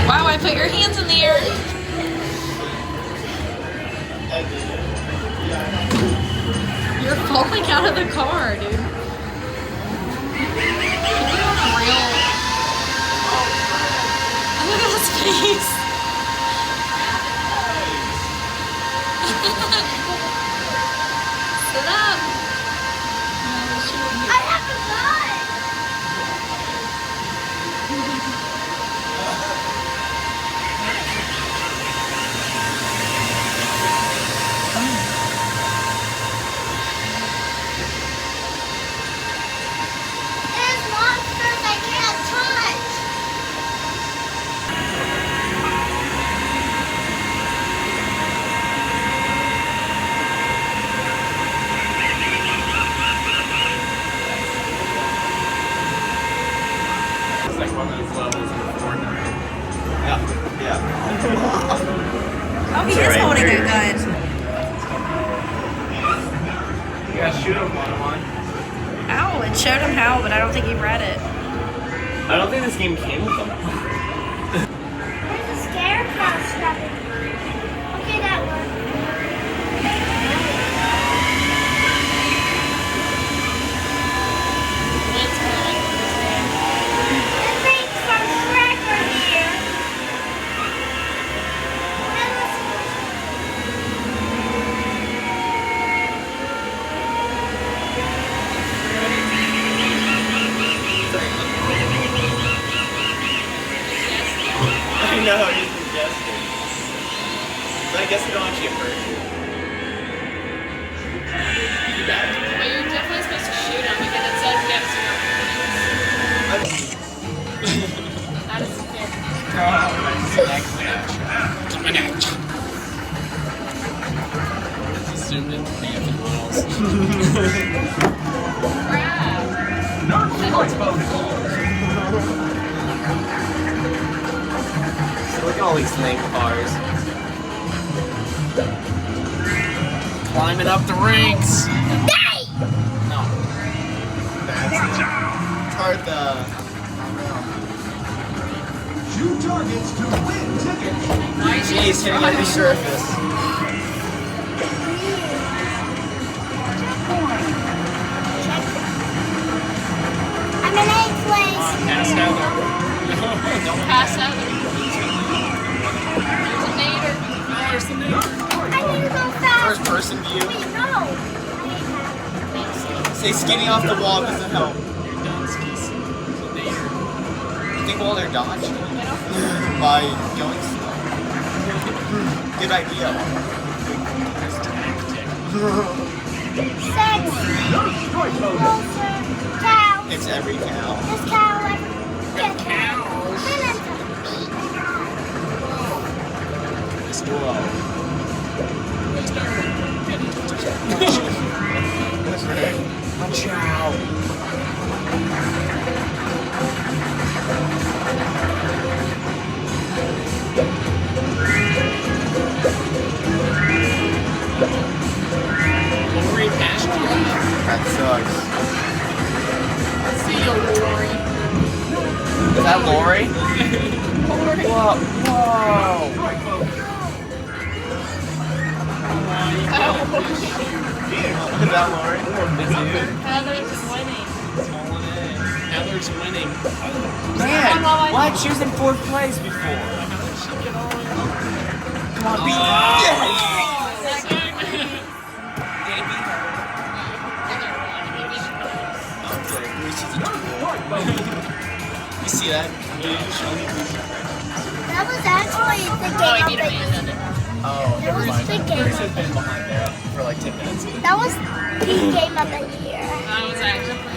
Wow, I put your hands in the air. You're falling out of the car, dude. Real. Look at his face. Sit up. I have to fly. There's monsters I can't touch. It's like one of those levels in Fortnite. Yeah. Oh, he is holding a gun. You gotta shoot him one-on-one. Ow, it showed him how, but I don't think he read it. I don't think this game came with them. There's a scarecrow strapping. Okay, that one. The thing from Shrek are here. And I know, he's suggesting. So I guess we don't actually hurt you. But you're definitely supposed to shoot him because it says get 0 points. That is fair. It's zoomed in to everything else. Look at all these lame cars. Climbing up the ranks. No. That's hard Shoot targets to win tickets. Jeez, hitting every surface. I'm in 8th place. Pass Heather. Don't Pass Heather. There's a nader. Oh, there's the neighbor. I need to go fast. First person view. Wait, no. Say skinny off the wall doesn't help. You're done, skis. There's a neighbor. You think while they're dodging by going slow? Good idea. There's tactic. 6. Closer. Cow. It's every cow. This cow like get Cows. It's 12. That's right. Watch out. Lori passed you. That sucks. See you, Lori. Is that Lori? Whoa. Is that Lori? Heather's winning. Heather's winning. Man, why? She was in 4th place before. Come on, beat You see that? That was actually the game of the year. Oh, That was the game Grace of has been behind there for like 10 minutes. That was the game of the year. That was actually